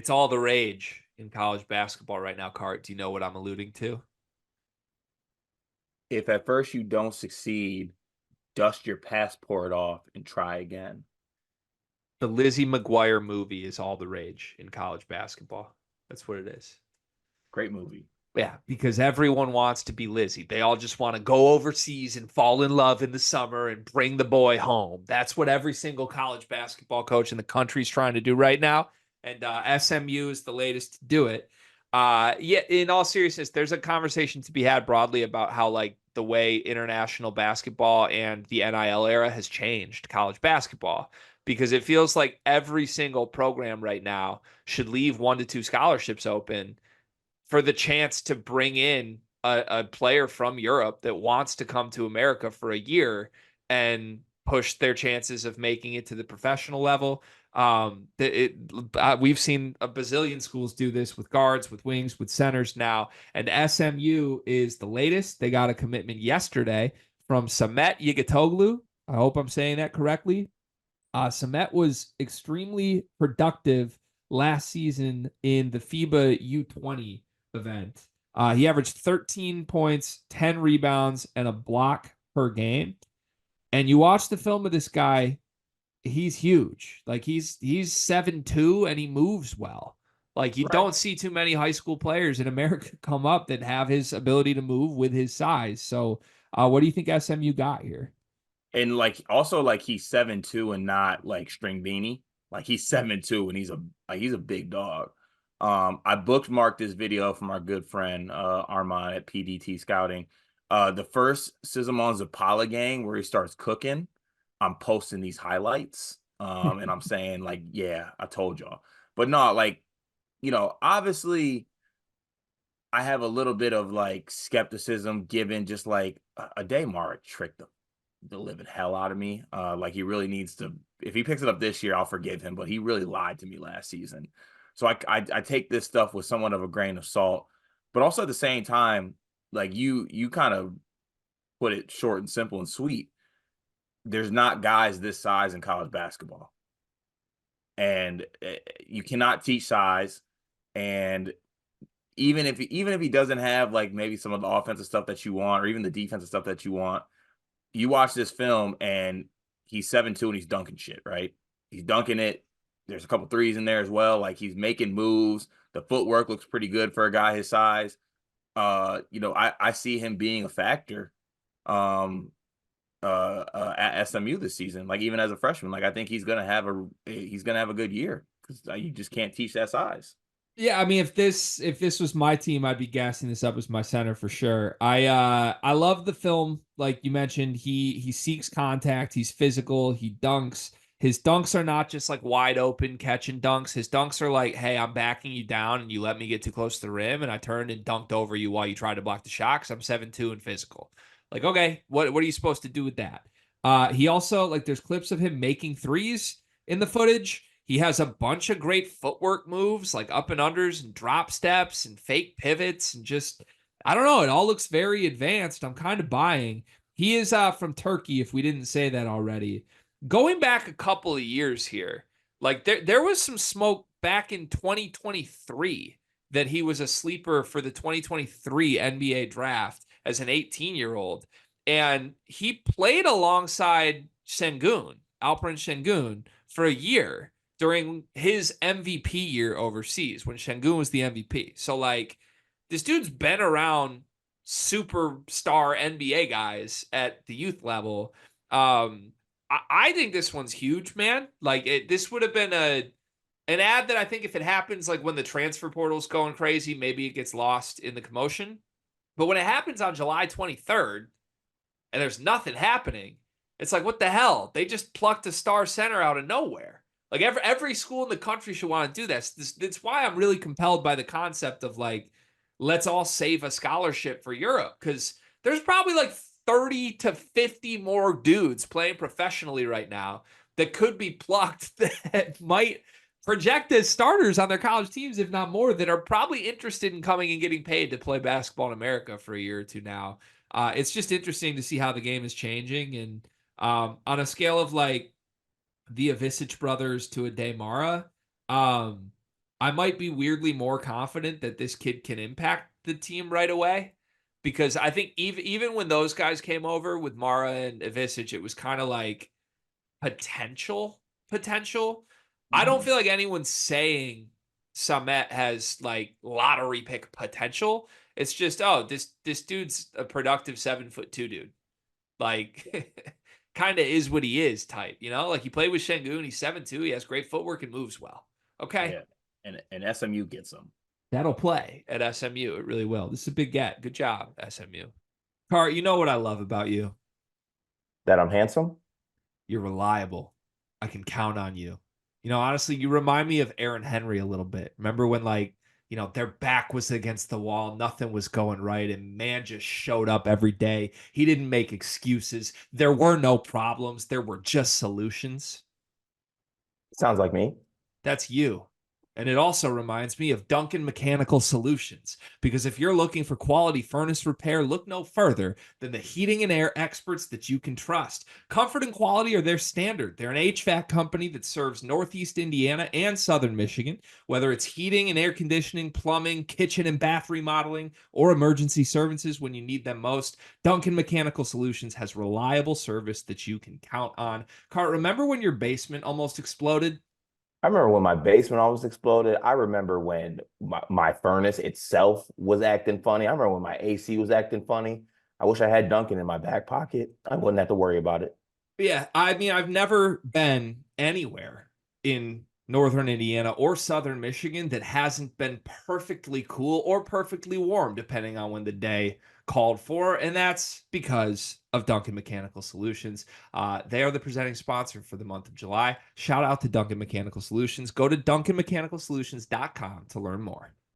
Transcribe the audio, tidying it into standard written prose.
It's all the rage in college basketball right now, Cart. Do you know what I'm alluding to? If at first you don't succeed, dust your passport off and try again. The Lizzie McGuire movie is all the rage in college basketball. That's what it is. Great movie. Yeah, because everyone wants to be Lizzie. They all just want to go overseas and fall in love in the summer and bring the boy home. That's what every single college basketball coach in the country is trying to do right now. And SMU is the latest to do it. Yeah, in all seriousness, there's a conversation to be had broadly about how like the way international basketball and the NIL era has changed college basketball because it feels like every single program right now should leave 1 to 2 scholarships open for the chance to bring in a player from Europe that wants to come to America for a year and push their chances of making it to the professional level. We've seen a bazillion schools do this with guards, with wings, with centers now, and SMU is the latest. They got a commitment yesterday from Samet Yigitoglu. I hope I'm saying that correctly. Samet was extremely productive last season in the FIBA U20 event. He averaged 13 points, 10 rebounds, and a block per game. And you watch the film of this guy, he's huge. Like he's 7'2" and he moves well. Like you Right. don't see too many high school players in America come up that have his ability to move with his size. So what do you think SMU got here? And like also like he's 7'2" and not like string beanie. Like he's 7'2" and he's a big dog. I bookmarked this video from our good friend Armand at PDT Scouting. The first Sizzle on Zapala gang where he starts cooking, I'm posting these highlights. And I'm saying, like, yeah, I told y'all. But no, like, obviously I have a little bit of like skepticism given just like a Daymar tricked the living hell out of me. Like he really needs to. If he picks it up this year, I'll forgive him. But he really lied to me last season, so I take this stuff with somewhat of a grain of salt. But also at the same time, like you kind of put it short and simple and sweet. There's not guys this size in college basketball, and you cannot teach size. And even if he doesn't have like maybe some of the offensive stuff that you want, or even the defensive stuff that you want, you watch this film and he's 7'2" and he's dunking shit, right? He's dunking it. There's a couple threes in there as well. Like he's making moves. The footwork looks pretty good for a guy his size. I see him being a factor um at SMU this season. Like even as a freshman, like I think he's gonna have a good year because you just can't teach that size. Yeah, I mean, if this was my team, I'd be gassing this up as my center for sure. I love the film, like you mentioned. He seeks contact. He's physical. He dunks. His dunks are not just like wide open catch and dunks. His dunks are like, hey, I'm backing you down and you let me get too close to the rim, and I turned and dunked over you while you tried to block the shot because I'm 7'2" and physical. Like, okay, what are you supposed to do with that? He also like there's clips of him making threes in the footage. He has a bunch of great footwork moves like up and unders and drop steps and fake pivots and just I don't know, it all looks very advanced. I'm kind of buying. He is from Turkey if we didn't say that already. Going back a couple of years here, like there was some smoke back in 2023 that he was a sleeper for the 2023 NBA draft as an 18-year-old, and he played alongside Sengun, Alperen Sengun, for a year during his MVP year overseas when Sengun was the MVP. So like this dude's been around superstar NBA guys at the youth level. I think this one's huge, man. Like this would have been an ad that I think if it happens like when the transfer portal's going crazy, maybe it gets lost in the commotion. But when it happens on July 23rd and there's nothing happening, it's like, what the hell? They just plucked a star center out of nowhere. Like every school in the country should want to do this. That's why I'm really compelled by the concept of like, let's all save a scholarship for Europe because there's probably like 30 to 50 more dudes playing professionally right now that could be plucked that might project as starters on their college teams, if not more, that are probably interested in coming and getting paid to play basketball in America for a year or two now. It's just interesting to see how the game is changing. And on a scale of like the Avicic brothers to a Daymara, um, I might be weirdly more confident that this kid can impact the team right away because I think even when those guys came over with Mara and Ivisic, it was kind of like potential. I don't Mhm. feel like anyone's saying Samet has like lottery pick potential. It's just, oh, this dude's a productive 7'2" dude. Like kind of is what he is type, you know? Like he played with Şengün, he's 7'2", he has great footwork and moves well. Okay. Yeah, and SMU gets them. That'll play at SMU. It really will. This is a big get. Good job, SMU. Car, you know what I love about you? That I'm handsome? You're reliable. I can count on you. You know, honestly, you remind me of Aaron Henry a little bit. Remember when, like, you know, their back was against the wall, nothing was going right, and man just showed up every day. He didn't make excuses. There were no problems, there were just solutions. Sounds like me. That's you. And it also reminds me of Duncan Mechanical Solutions, because if you're looking for quality furnace repair, look no further than the heating and air experts that you can trust. Comfort and quality are their standard. They're an HVAC company that serves Northeast Indiana and Southern Michigan, whether it's heating and air conditioning, plumbing, kitchen and bath remodeling, or emergency services when you need them most. Duncan Mechanical Solutions has reliable service that you can count on. Cart, remember when your basement almost exploded? I remember when my basement almost exploded. I remember when my furnace itself was acting funny. I remember when my AC was acting funny. I wish I had Duncan in my back pocket. I wouldn't have to worry about it. Yeah, I mean, I've never been anywhere in northern Indiana or southern Michigan that hasn't been perfectly cool or perfectly warm, depending on when the day called for. And that's because of Duncan Mechanical Solutions. They are the presenting sponsor for the month of July. Shout out to Duncan Mechanical Solutions. Go to duncanmechanicalsolutions.com to learn more.